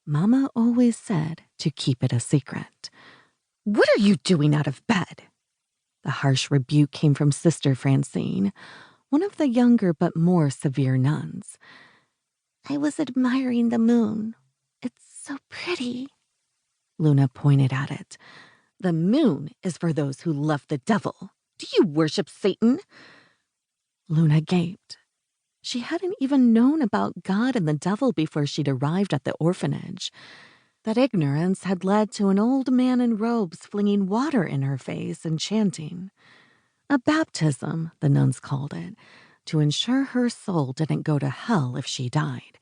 Mama always said to keep it a secret. "What are you doing out of bed?" The harsh rebuke came from Sister Francine, one of the younger but more severe nuns. "I was admiring the moon. It's so pretty." Luna pointed at it. "The moon is for those who love the devil. Do you worship Satan?" Luna gaped. She hadn't even known about God and the devil before she'd arrived at the orphanage. That ignorance had led to an old man in robes flinging water in her face and chanting. A baptism, the nuns called it, to ensure her soul didn't go to hell if she died.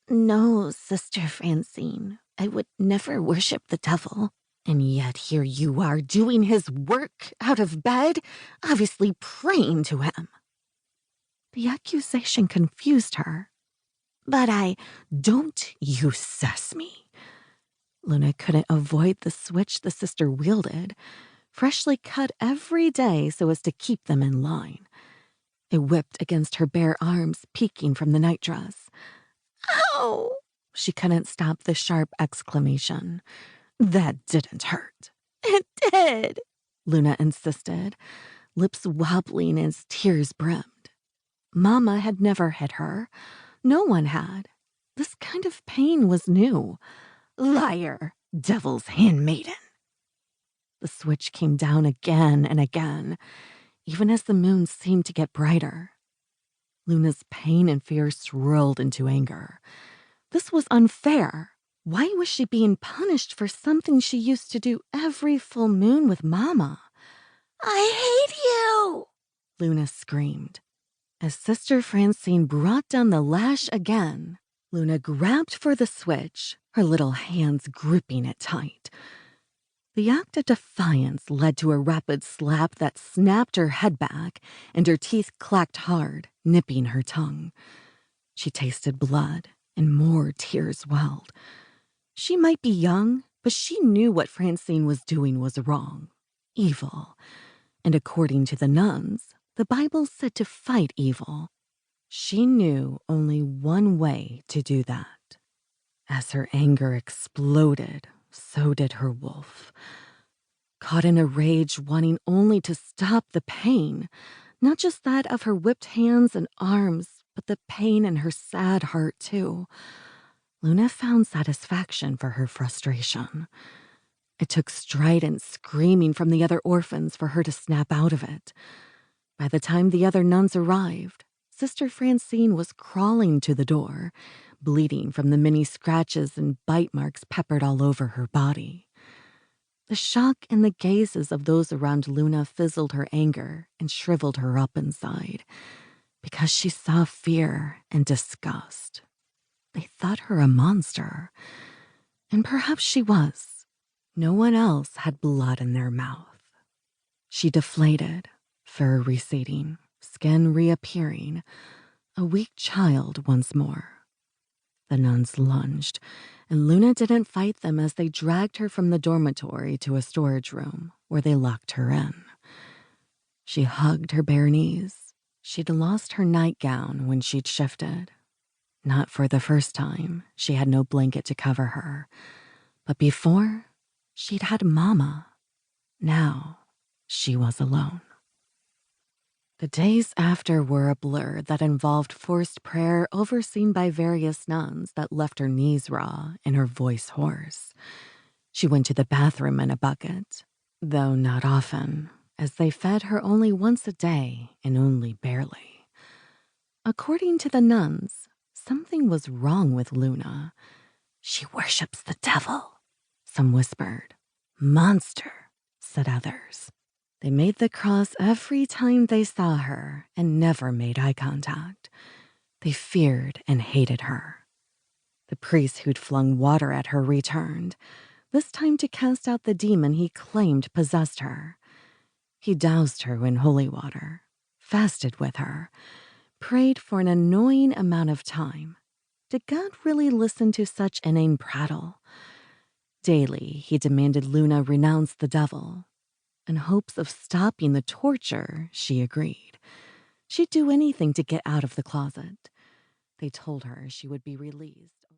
"No, Sister Francine, I would never worship the devil. And yet here you are doing his work out of bed, obviously praying to him." The accusation confused her. "But don't you sass me." Luna couldn't avoid the switch the sister wielded, freshly cut every day so as to keep them in line. It whipped against her bare arms, peeking from the nightdress. "Ow!" She couldn't stop the sharp exclamation. "That didn't hurt." "It did," Luna insisted, lips wobbling as tears brimmed. Mama had never hit her. No one had. This kind of pain was new. "Liar! Devil's handmaiden!" The switch came down again and again, even as the moon seemed to get brighter. Luna's pain and fear swirled into anger. This was unfair. Why was she being punished for something she used to do every full moon with Mama? "I hate you!" Luna screamed. As Sister Francine brought down the lash again, Luna grabbed for the switch, her little hands gripping it tight. The act of defiance led to a rapid slap that snapped her head back, and her teeth clacked hard, nipping her tongue. She tasted blood, and more tears welled. She might be young, but she knew what Francine was doing was wrong, evil. And according to the nuns, the Bible said to fight evil. She knew only one way to do that. As her anger exploded, so did her wolf. Caught in a rage, wanting only to stop the pain, not just that of her whipped hands and arms, but the pain in her sad heart too. Luna found satisfaction for her frustration. It took strident screaming from the other orphans for her to snap out of it. By the time the other nuns arrived, Sister Francine was crawling to the door, bleeding from the many scratches and bite marks peppered all over her body. The shock in the gazes of those around Luna fizzled her anger and shriveled her up inside, because she saw fear and disgust. They thought her a monster, and perhaps she was. No one else had blood in their mouth. She deflated, fur receding, skin reappearing, a weak child once more. The nuns lunged, and Luna didn't fight them as they dragged her from the dormitory to a storage room where they locked her in. She hugged her bare knees. She'd lost her nightgown when she'd shifted. Not for the first time, she had no blanket to cover her. But before, she'd had Mama. Now, she was alone. The days after were a blur that involved forced prayer overseen by various nuns that left her knees raw and her voice hoarse. She went to the bathroom in a bucket, though not often, as they fed her only once a day and only barely. According to the nuns, something was wrong with Luna. "She worships the devil," some whispered. "Monster," said others. They made the cross every time they saw her and never made eye contact. They feared and hated her. The priest who'd flung water at her returned, this time to cast out the demon he claimed possessed her. He doused her in holy water, fasted with her, prayed for an annoying amount of time. Did God really listen to such inane prattle? Daily, he demanded Luna renounce the devil. In hopes of stopping the torture, she agreed. She'd do anything to get out of the closet. They told her she would be released.